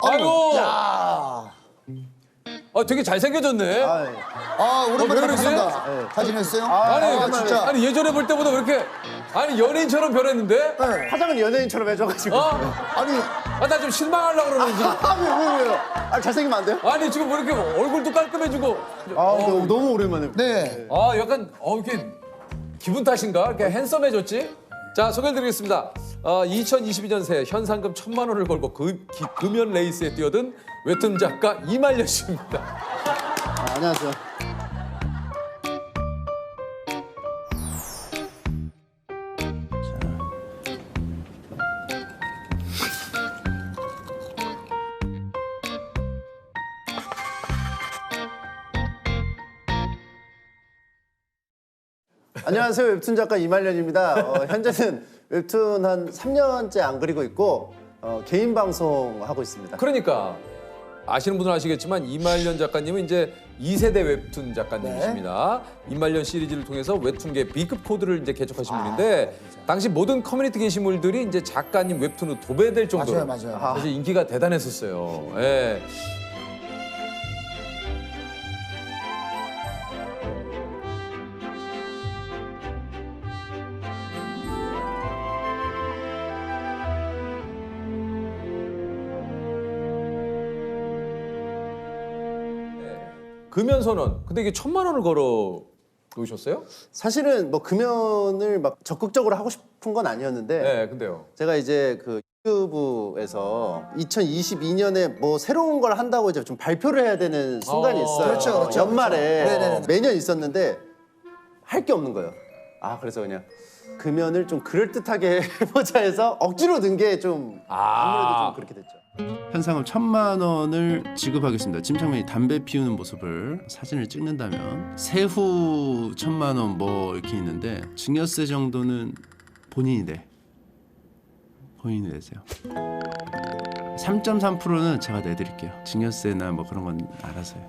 아유. 야. 되게 잘생겨졌네. 오랜만에 왜 그러지? 봤습니다. 사진 했어요? 아니, 진짜. 아니 예전에 볼 때보다 왜 이렇게 연예인처럼 변했는데? 네. 화장은 연예인처럼 해줘가지고. 아니, 나 좀 실망하려고 그러는지. 왜요? 잘생기면 안 돼요? 아니 지금 뭐 이렇게 얼굴도 깔끔해지고. 너무 오랜만에. 네. 약간 이렇게 기분 탓인가? 이렇게 핸섬해졌지? 자 소개해드리겠습니다. 2022년새 현상금 1,000만 원을 걸고 금연 레이스에 뛰어든 웹툰 작가 이말년 씨입니다. 안녕하세요. 안녕하세요. 웹툰 작가 이말년입니다. 현재는 웹툰 한 3년째 안 그리고 있고 개인 방송 하고 있습니다. 그러니까 아시는 분은 아시겠지만 이말년 작가님은 이제 2세대 웹툰 작가님이십니다. 이말년 시리즈를 통해서 웹툰계 B급 코드를 이제 개척하신 분인데 당시 모든 커뮤니티 게시물들이 이제 작가님 웹툰으로 도배될 정도로 맞아요. 사실 인기가 대단했었어요. 예. 금연 선언. 근데 이게 1,000만 원을 걸어 놓으셨어요? 사실은 뭐 금연을 막 적극적으로 하고 싶은 건 아니었는데 네, 근데요. 제가 이제 그 유튜브에서 2022년에 뭐 새로운 걸 한다고 이제 좀 발표를 해야 되는 순간이 있어요. 그렇죠. 연말에 네네네. 매년 있었는데 할 게 없는 거예요. 그래서 그냥 금연을 좀 그럴듯하게 해보자 해서 억지로 든 게 좀 아무래도 좀 그렇게 됐죠. 현상금 1,000만 원을 지급하겠습니다. 침착맨이 담배 피우는 모습을 사진을 찍는다면 세후 1,000만 원 뭐 이렇게 있는데 증여세 정도는 본인이 내. 본인이 내세요. 3.3%는 제가 내드릴게요. 증여세나 뭐 그런 건 알아서 해요.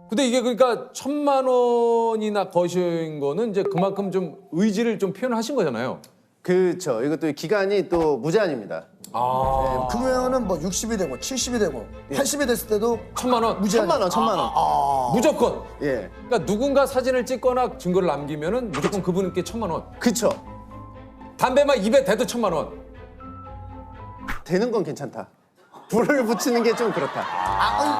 근데 이게 그러니까 1,000만 원이나 거신 거는 이제 그만큼 좀 의지를 좀 표현하신 거잖아요. 그렇죠. 이것도 기간이 또 무제한입니다. 그러면은 뭐 60이 되고 70이 되고 80이 됐을 때도 1,000만 원. 무제한. 1,000만 원. 무조건. 예. 그러니까 누군가 사진을 찍거나 증거를 남기면은 무조건 그분께 1,000만 원. 그쵸. 담배만 입에 대도 1,000만 원. 되는 건 괜찮다. 불을 붙이는 게 좀 그렇다.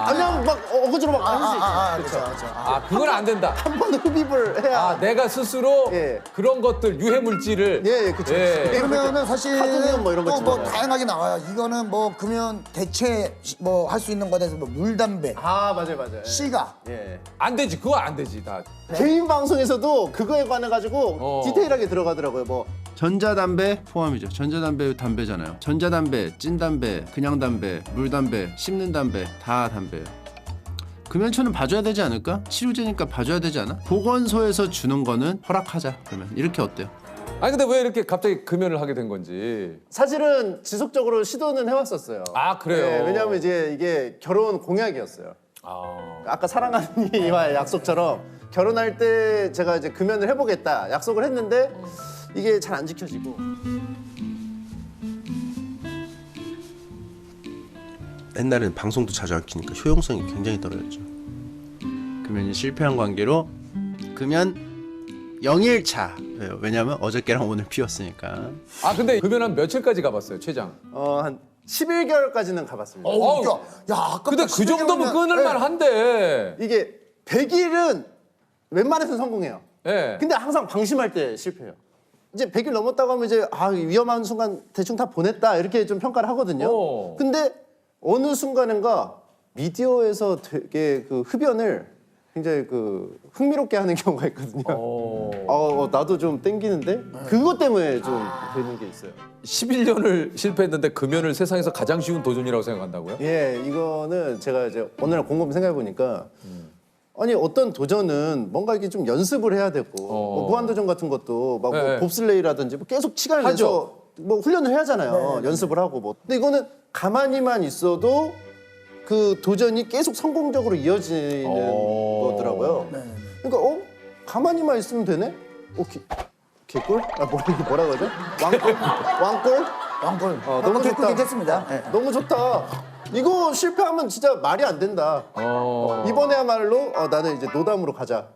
그냥 막 어거지로 막 할 수 있죠. 그렇죠. 그건 안 된다. 한 번 흡입을 해야. 내가 스스로 예. 그런 것들 유해 물질을 예, 그쵸. 그러면은 사실 하드면 뭐 이런 거 또 뭐 있지만. 다양하게 나와요. 이거는 뭐 금연 대체 뭐 할 수 있는 거에 대해서 뭐 물담배, 맞아요. 시가. 예. 안 되지. 그거 안 되지. 다. 개인 방송에서도 그거에 관해 가지고 디테일하게 들어가더라고요. 뭐 전자담배 포함이죠. 전자담배 담배잖아요. 전자담배, 찐담배, 그냥 담배, 물담배, 씹는 담배 다 담배예요. 금연초는 봐줘야 되지 않을까? 치료제니까 봐줘야 되지 않아? 보건소에서 주는 거는 허락하자. 그러면 이렇게 어때요? 아니 근데 왜 이렇게 갑자기 금연을 하게 된 건지. 사실은 지속적으로 시도는 해왔었어요. 그래요? 네, 왜냐하면 이제 이게 결혼 공약이었어요. 아까 사랑하는 이와의 약속처럼 결혼할 때 제가 이제 금연을 해보겠다 약속을 했는데 이게 잘 안 지켜지고. 옛날에는 방송도 자주 안 키니까 효용성이 굉장히 떨어졌죠. 금연이 실패한 관계로 금연 0일차. 왜냐면 어저께랑 오늘 피웠으니까. 근데 금연 한 며칠까지 가봤어요, 최장? 한 11개월까지는 가봤습니다. 아까 근데 그 정도면 끊을만 한데. 이게 100일은 웬만해서는 성공해요. 예. 근데 항상 방심할 때 실패해요. 이제 100일 넘었다고 하면 이제 위험한 순간 대충 다 보냈다 이렇게 좀 평가를 하거든요. 근데 어느 순간인가 미디어에서 되게 그 흡연을 굉장히 그 흥미롭게 하는 경우가 있거든요. 나도 좀 땡기는데 그것 때문에 좀 되는 게 있어요. 11년을 실패했는데 금연을 세상에서 가장 쉬운 도전이라고 생각한다고요? 예, 이거는 제가 이제 오늘 곰곰이 생각해 보니까 아니 어떤 도전은 뭔가 이렇게 좀 연습을 해야 되고 뭐 무한도전 같은 것도 막 뭐 네. 봅슬레이라든지 뭐 계속 시간을 하죠. 내서 뭐 훈련을 해야 하잖아요. 연습을 하고 뭐. 근데 이거는 가만히만 있어도 그 도전이 계속 성공적으로 이어지는 거더라고요. 그러니까 가만히만 있으면 되네? 개꿀? 뭐라 그러죠? 왕꿀? 왕골. 너무 좋다. 괜찮습니다. 네. 너무 좋다. 이거 실패하면 진짜 말이 안 된다. 이번에야말로 나는 이제 노담으로 가자.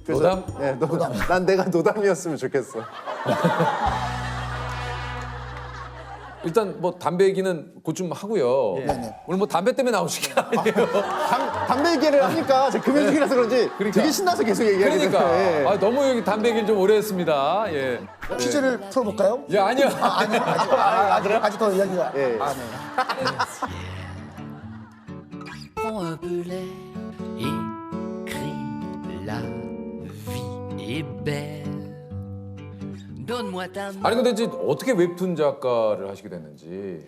노담? 네, 노담. 난 내가 노담이었으면 좋겠어. 일단 뭐 담배 얘기는 곧 좀 하고요. 오늘 뭐 담배 때문에 나오신 게 아니에요. 담배 얘기를 하니까 제가 금연 중이라서 그런지 되게 신나서 계속 얘기하게 되네요. 그러니까 예. 아, 너무 여기 담배 얘기를 좀 오래 했습니다. 예. 퀴즈를 풀어볼까요? 예, 아니요. 아니요, 아직 더 이야기가. 예. 아, 네. Prends un peu l'air, écris la vie est belle. Donne-moi ta main. 아니 근데 이제 어떻게 웹툰 작가를 하시게 됐는지.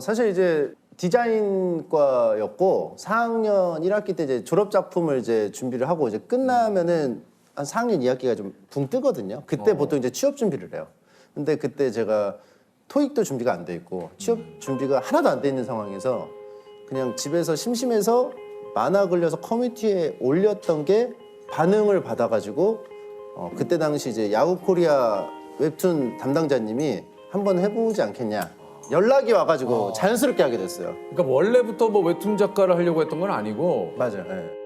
사실 이제 디자인과였고 4학년 1학기 때 이제 졸업 작품을 이제 준비를 하고 이제 끝나면은 한 4학년 2학기가 좀 붕 뜨거든요. 그때 보통 이제 취업 준비를 해요. 근데 그때 제가 토익도 준비가 안 돼 있고 취업 준비가 하나도 안 돼 있는 상황에서 그냥 집에서 심심해서 만화 그려서 커뮤니티에 올렸던 게 반응을 받아가지고 그때 당시 이제 야후코리아 웹툰 담당자님이 한번 해보지 않겠냐 연락이 와가지고 자연스럽게 하게 됐어요. 그러니까 원래부터 뭐 웹툰 작가를 하려고 했던 건 아니고. 맞아요. 예.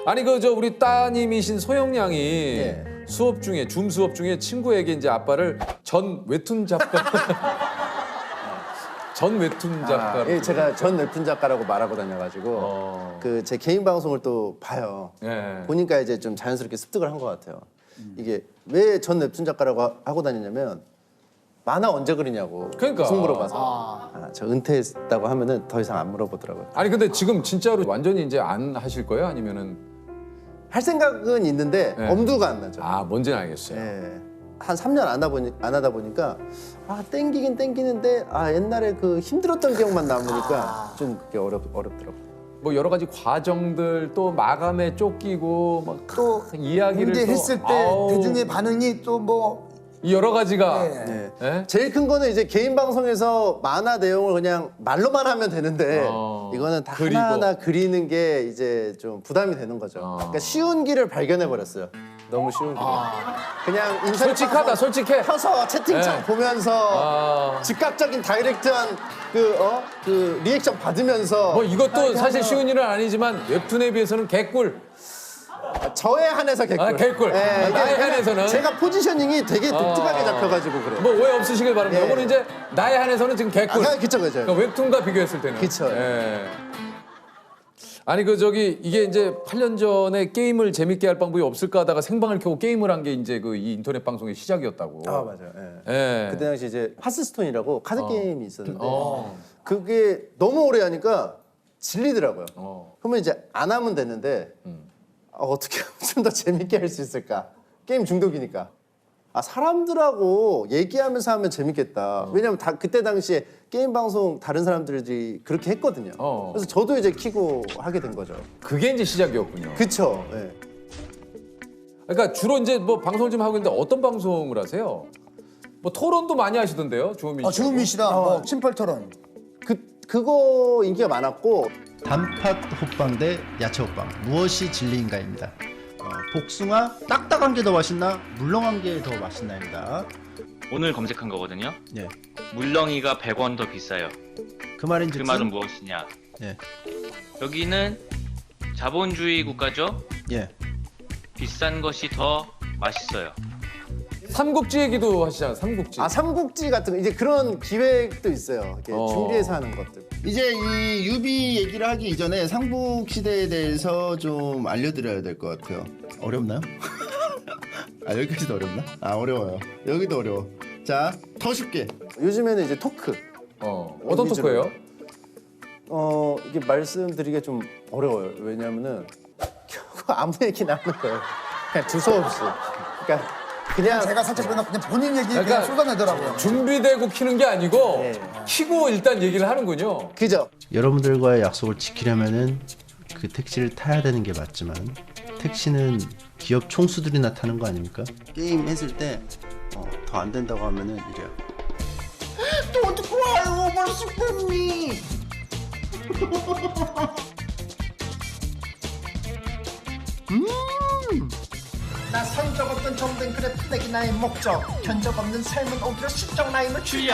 아니 그 저 우리 따님이신 소영 양이 예. 수업 중에 줌 수업 중에 친구에게 이제 아빠를 전 웹툰 작가 전 웹툰 작가로. 예, 제가 전 웹툰 작가라고 말하고 다녀가지고 그 제 개인 방송을 또 봐요. 예. 보니까 이제 좀 자연스럽게 습득을 한 것 같아요. 이게 왜 전 웹툰 작가라고 하고 다니냐면 만화 언제 그리냐고 그러니까. 계속 물어봐서 저 은퇴했다고 하면은 더 이상 안 물어보더라고요. 아니 근데 지금 진짜로 완전히 이제 안 하실 거예요? 아니면은 할 생각은 있는데 네. 엄두가 안 나죠. 아 뭔지는 알겠어요. 예. 한 3년 안 하다 보니까 땡기긴 땡기는데 옛날에 그 힘들었던 기억만 남으니까 좀 그게 어렵더라고요. 뭐 여러 가지 과정들 또 마감에 쫓기고 막 또 이야기를 문제 또, 했을 때 아우, 대중의 반응이 또 뭐 이 여러 가지가 네. 예? 제일 큰 거는 이제 개인 방송에서 만화 내용을 그냥 말로만 하면 되는데 이거는 다 그리고. 하나하나 그리는 게 이제 좀 부담이 되는 거죠. 그러니까 쉬운 길을 발견해 버렸어요. 너무 쉬운 길. 그냥 인터넷 솔직하다 방송 솔직해. 켜서 채팅창 네. 보면서 즉각적인 다이렉트한 그 리액션 받으면서 뭐 이것도 사실 쉬운 일은 아니지만 웹툰에 비해서는 개꿀. 저에 한해서 개꿀. 아, 개꿀. 이게 나에 그냥 한해서는. 제가 포지셔닝이 되게 독특하게 잡혀가지고 그래요. 뭐 오해 없으시길 바랍니다. 예. 이거는 이제 나에 한해서는 지금 개꿀. 그쵸. 그러니까 웹툰과 비교했을 때는. 그쵸. 예. 아니 이게 이제 8년 전에 게임을 재밌게 할 방법이 없을까 하다가 생방을 켜고 게임을 한 게 이제 그 이 인터넷 방송의 시작이었다고. 맞아요. 예. 예. 그때 당시 이제 하스스톤이라고 카드 게임이 있었는데 그게 너무 오래 하니까 질리더라고요. 그러면 이제 안 하면 되는데 어떻게 하면 좀 더 재밌게 할 수 있을까? 게임 중독이니까. 사람들하고 얘기하면서 하면 재밌겠다. 왜냐면 그때 당시에 게임 방송 다른 사람들이 그렇게 했거든요. 그래서 저도 이제 키고 하게 된 거죠. 그게 이제 시작이었군요. 그쵸. 예. 그러니까 주로 이제 뭐 방송을 좀 하고 있는데 어떤 방송을 하세요? 뭐 토론도 많이 하시던데요, 주호민 씨. 주은미 씨랑 뭐 심펄 토론. 그거 인기가 많았고 단팥 호빵 대 야채 호빵 무엇이 진리인가입니다. 복숭아 딱딱한 게 더 맛있나 물렁한 게 더 맛있나입니다. 오늘 검색한 거거든요. 예. 물렁이가 100원 더 비싸요. 그 말인 그 즉슨 말은 무엇이냐? 예. 여기는 자본주의 국가죠. 예. 비싼 것이 더 맛있어요. 삼국지 얘기도 하시잖아요, 삼국지. 삼국지 같은 거 이제 그런 기획도 있어요. 이렇게 준비해서 하는 것들. 이제 이 유비 얘기를 하기 이전에 삼국 시대에 대해서 좀 알려드려야 될 것 같아요. 어렵나요? 여기까지도 어렵나? 어려워요. 여기도 어려워. 자, 더 쉽게. 요즘에는 이제 토크. 어떤 위주로. 토크예요? 이게 말씀드리기가 좀 어려워요. 왜냐하면은 결국 아무 얘기나 하는 거예요. 그냥 두서없이. 그러니까 그냥 제가 살짝 보니까 그냥 본인 얘기 그러니까 그냥 쏟아내더라고요. 준비되고 키는 게 아니고 네. 키고 일단 얘기를 하는군요. 그죠? 여러분들과의 약속을 지키려면은 그 택시를 타야 되는 게 맞지만 택시는 기업 총수들이나 타는 거 아닙니까? 게임 했을 때 더 안 된다고 하면은 이래요. 또 어떻게 와요? 벌써 뻔미. 나 성적 없던 정뱅크의 푸대기 나의 목적 견적 없는 삶은 오히려 실적 라인을 줄여.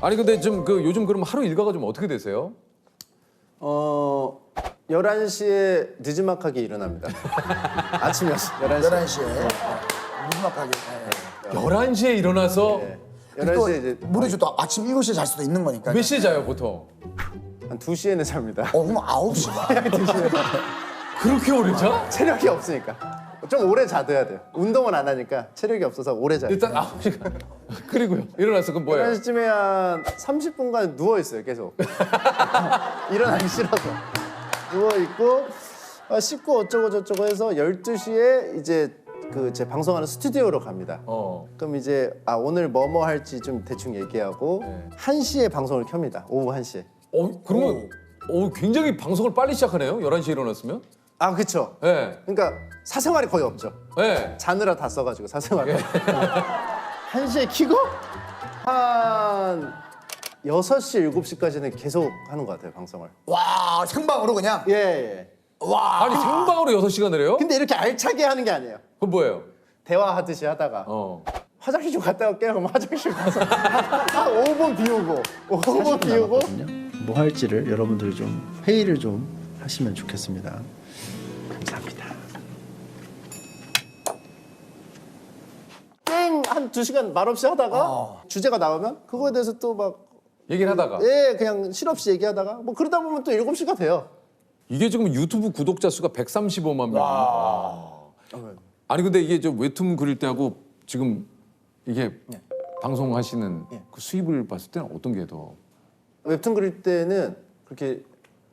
아니 근데 좀 그 요즘 그럼 하루 일과가 좀 어떻게 되세요? 11시에 늦지막하게 일어납니다. 아침 11시. 11시에 무지막하게. 11시에 일어나서 네. 또 11시에 이제 모르죠. 또 아침 7시에 잘 수도 있는 거니까. 몇 시에 자요 보통? 한 2시에는 잡니다. 그럼 9시가. 그렇게 오래 자? 체력이 없으니까. 좀 오래 자둬야 돼요. 운동을 안 하니까 체력이 없어서 오래 자요. 일단 9시간. 그리고요. 일어나서 그럼 뭐예요? 11시쯤에 한 30분간 누워있어요, 계속. 일어나기 싫어서. 누워있고, 씻고 어쩌고 저쩌고 해서 12시에 이제 그 제 방송하는 스튜디오로 갑니다. 그럼 이제 오늘 뭐뭐 할지 좀 대충 얘기하고 1시에 방송을 켭니다. 오후 1시에. 그러면 굉장히 방송을 빨리 시작하네요. 11시에 일어났으면? 그쵸. 네. 그러니까 사생활이 거의 없죠. 네. 자느라 다 써가지고 사생활. 1시에 키고 한 6시, 7시까지는 계속 하는 것 같아요, 방송을. 와, 생방으로 그냥. 예. 와. 아니 생방으로 6시간을 해요? 근데 이렇게 알차게 하는 게 아니에요. 그건 뭐예요? 대화하듯이 하다가 화장실 좀 갔다 올게요. 그럼 화장실 가서 한 5분 비우고 5분 비우고 뭐 할지를 여러분들 좀 회의를 좀 하시면 좋겠습니다. 감사합니다. 게임 한 2시간 말없이 하다가 주제가 나오면 그거에 대해서 또 막 얘기를 하다가 그냥 실없이 얘기하다가 뭐 그러다 보면 또 7시가 돼요. 이게 지금 유튜브 구독자 수가 135만 명. 아니 근데 이게 좀 웹툰 그릴 때하고 지금 이게 방송하시는 그 수입을 봤을 때는 어떤 게 더? 웹툰 그릴 때는 그렇게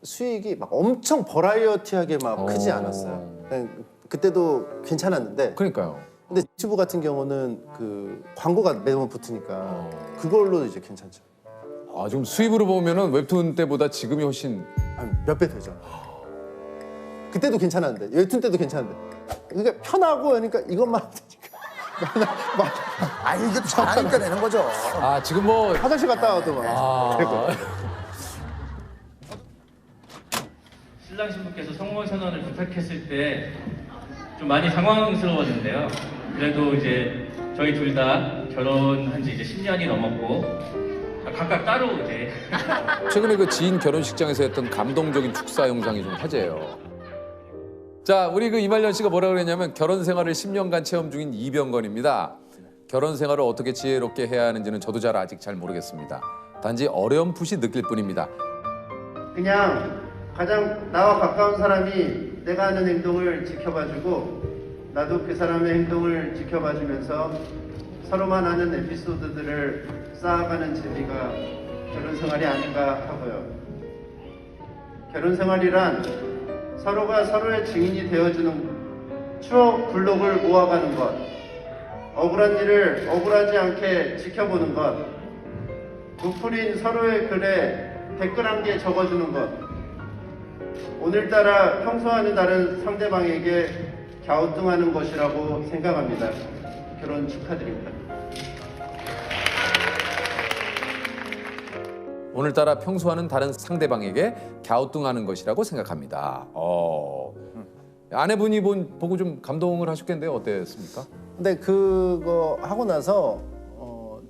수익이 막 엄청 버라이어티하게 막 크지 않았어요. 그냥 그때도 괜찮았는데. 그러니까요. 근데 유튜브 같은 경우는 그 광고가 매번 붙으니까 그걸로 이제 괜찮죠. 지금 수입으로 보면은 웹툰 때보다 지금이 훨씬 몇 배 되죠. 그때도 괜찮았는데 웹툰 때도 괜찮은데 그러니까 편하고 그러니까 이것만 하면 되니까 이게 또 잘하니까 되는 거죠. 지금 뭐 화장실 갔다 와도 막 되고. 신랑 신부께서 성혼 선언을 부탁했을 때 좀 많이 당황스러웠는데요. 그래도 이제 저희 둘 다 결혼한 지 이제 10년이 넘었고 각각 따로 이제 최근에 그 지인 결혼식장에서 했던 감동적인 축사 영상이 좀 화제예요. 자, 우리 그 이말년 씨가 뭐라 그랬냐면 결혼 생활을 10년간 체험 중인 이병건입니다. 결혼 생활을 어떻게 지혜롭게 해야 하는지는 저도 아직 잘 모르겠습니다. 단지 어렴풋이 느낄 뿐입니다. 그냥 가장 나와 가까운 사람이 내가 하는 행동을 지켜봐주고 나도 그 사람의 행동을 지켜봐주면서 서로만 아는 에피소드들을 쌓아가는 재미가 결혼 생활이 아닌가 하고요. 결혼 생활이란 서로가 서로의 증인이 되어주는 추억 블록을 모아가는 것, 억울한 일을 억울하지 않게 지켜보는 것, 부풀인 서로의 글에 댓글 한 개 적어주는 것, 오늘따라 평소와는 다른 상대방에게 갸우뚱하는 것이라고 생각합니다. 결혼 축하드립니다. 오늘따라 평소와는 다른 상대방에게 갸우뚱하는 것이라고 생각합니다. 아내분이 보고 좀 감동을 하셨겠는데요. 어땠습니까? 근데 그거 하고 나서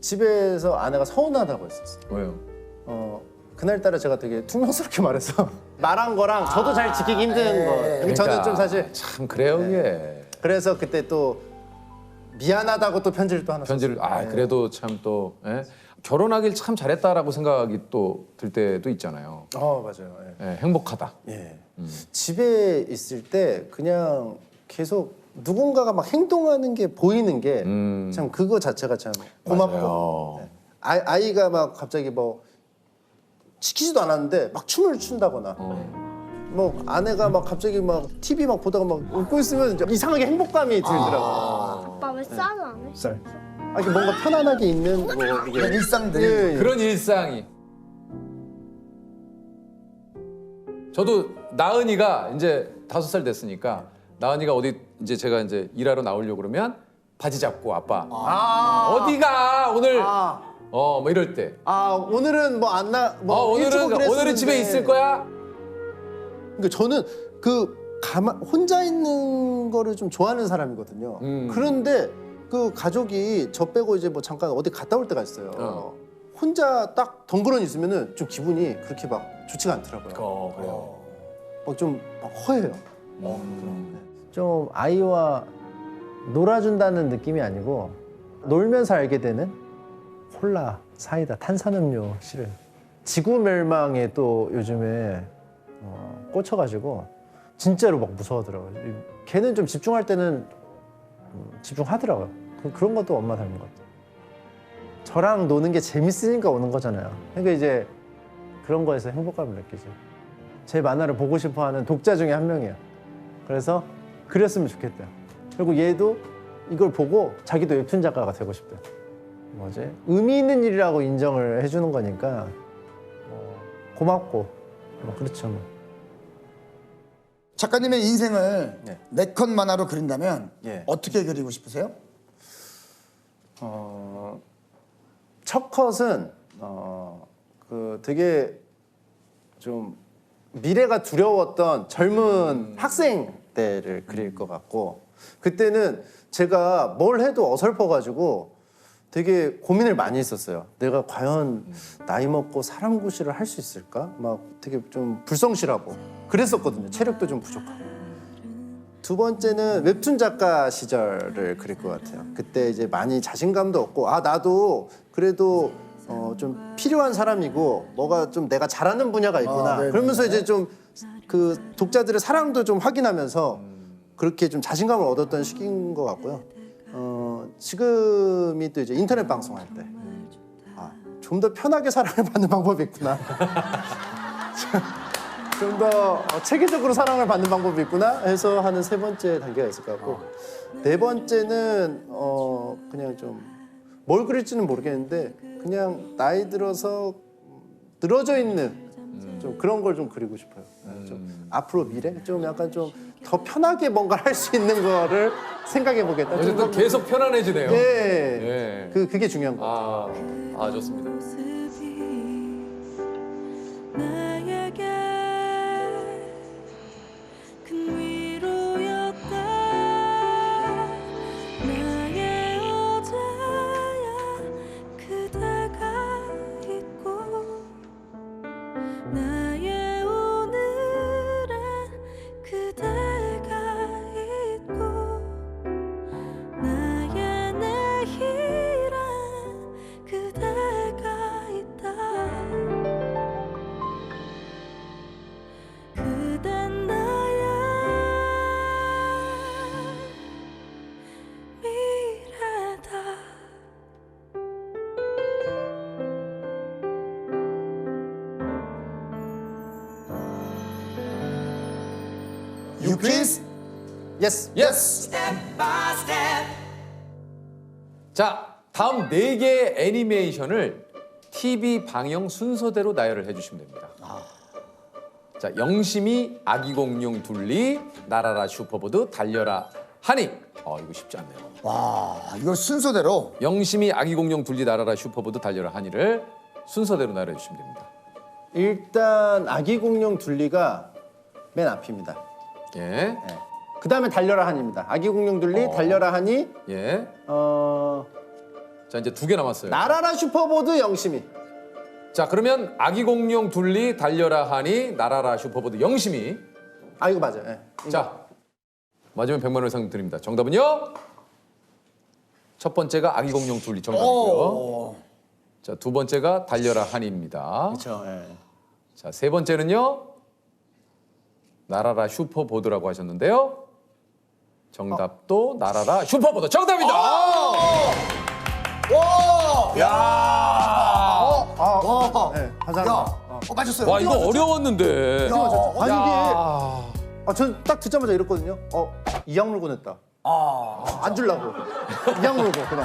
집에서 아내가 서운하다고 했었어요. 왜요? 그날따라 제가 되게 퉁명스럽게 말해서 말한 거랑 저도 잘 지키기 힘든 거. 그러니까, 저는 좀 사실 참 그래요 이게. 그래서 그때 또 미안하다고 또 편지를 또 하나 편지를 그래도 참 또 결혼하길 참 잘했다라고 생각이 또 들 때도 있잖아요. 맞아요. 행복하다. 집에 있을 때 그냥 계속 누군가가 막 행동하는 게 보이는 게 참 그거 자체가 참 고맙고 아이가 막 갑자기 뭐 시키지도 않았는데 막 춤을 춘다거나 뭐 아내가 막 갑자기 막 TV 막 보다가 막 웃고 있으면 이상하게 행복감이 들더라고요. 아빠 왜 쌀을 안 해? 쌀. 이게 뭔가 편안하게 있는 뭐 이게 일상들. 그런 일상이. 저도 나은이가 이제 5살 됐으니까 나은이가 어디 이제 제가 이제 일하러 나오려고 그러면 바지 잡고 아빠 어디가 오늘 뭐 이럴 때 오늘은 뭐 안 나 뭐 오늘은 집에 있을 거야. 그러니까 저는 그 혼자 있는 거를 좀 좋아하는 사람이거든요. 그런데 그 가족이 저 빼고 이제 뭐 잠깐 어디 갔다 올 때가 있어요. 혼자 딱 덩그러니 있으면은 좀 기분이 그렇게 막 좋지가 않더라고요. 그래요. 좀 허해요. 좀 아이와 놀아준다는 느낌이 아니고 놀면서 알게 되는 콜라, 사이다, 탄산음료 실은 지구 멸망에 또 요즘에 꽂혀가지고 진짜로 막 무서워하더라고요. 걔는 좀 집중할 때는 집중하더라고요. 그런 것도 엄마 닮은 것 같아요. 저랑 노는 게 재밌으니까 오는 거잖아요. 그러니까 이제 그런 거에서 행복감을 느끼죠. 제 만화를 보고 싶어하는 독자 중에 한 명이에요. 그래서 그렸으면 좋겠다. 그리고 얘도 이걸 보고 자기도 웹툰 작가가 되고 싶대요. 뭐지? 의미 있는 일이라고 인정을 해주는 거니까 고맙고 그렇죠. 뭐. 작가님의 인생을 네. 4컷 만화로 그린다면 예. 어떻게 그리고 싶으세요? 첫 컷은 그 되게 좀 미래가 두려웠던 젊은 학생 때를 그릴 것 같고, 그때는 제가 뭘 해도 어설퍼가지고 되게 고민을 많이 했었어요. 내가 과연 나이 먹고 사람 구실을 할 수 있을까? 막 되게 좀 불성실하고 그랬었거든요. 체력도 좀 부족하고. 두 번째는 웹툰 작가 시절을 그릴 것 같아요. 그때 이제 많이 자신감도 없고, 아 나도 그래도 좀 필요한 사람이고 뭐가 좀 내가 잘하는 분야가 있구나. 그러면서 이제 좀 그 독자들의 사랑도 좀 확인하면서 그렇게 좀 자신감을 얻었던 시기인 것 같고요. 지금이 또 이제 인터넷 방송할 때, 좀 더 편하게 사랑을 받는 방법이 있구나. 좀 더 체계적으로 사랑을 받는 방법이 있구나 해서 하는 3번째 단계가 있을 것 같고, 4번째는 그냥 좀 뭘 그릴지는 모르겠는데 그냥 나이 들어서 늘어져 있는 좀 그런 걸 좀 그리고 싶어요. 좀 앞으로 미래 좀 약간 좀 더 편하게 뭔가를 할 수 있는 거를 생각해 보겠다. 어쨌든 계속 편안해지네요. 예. 그게 중요한 것 같아요. 좋습니다. 유퀴즈? 예스. 예스. 자, 다음 4개의 애니메이션을 TV 방영 순서대로 나열을 해주시면 됩니다. 자, 영심이, 아기공룡 둘리, 나라라 슈퍼보드, 달려라 하니. 이거 쉽지 않네요. 와, 이걸 순서대로. 영심이, 아기공룡 둘리, 나라라 슈퍼보드, 달려라 하니를 순서대로 나열해 주시면 됩니다. 일단 아기공룡 둘리가 맨 앞입니다. 예. 그 다음에 달려라 하니입니다. 아기공룡 둘리, 달려라 하니. 예. 자, 이제 2개 남았어요. 나라라 슈퍼보드, 영심이. 자, 그러면 아기공룡 둘리, 달려라 하니, 나라라 슈퍼보드, 영심이. 이거 맞아요. 예. 자, 맞으면 100만 원 상품 드립니다. 정답은요? 첫 번째가 아기공룡 둘리 정답이고요. 자, 2번째가 달려라 하니입니다. 그렇죠. 예. 자, 3번째는요? 나라라 슈퍼보드라고 하셨는데요. 정답도 나라라 슈퍼보드 정답입니다. 네, 감사합니다. 맞췄어요. 와, 이거 어려웠는데. 이게 전 딱 듣자마자 이랬거든요. 이악 물고 냈다. 안 주려고. 이악 물고 그냥.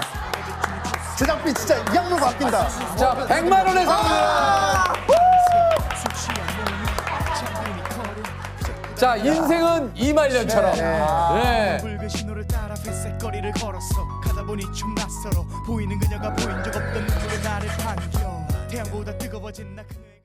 제작비 진짜 이악 물고 아낀다. 자, 100만 원의 상품. 자, 인생은 2만년처럼. 네. 붉은 신호를 따라 회색 거리를 걸었어. 가다 보니 좀 낯설어 보이는 그녀가 보인 적 없던 눈물에 나를 반겨. 태양보다 뜨거워진 나 그녀.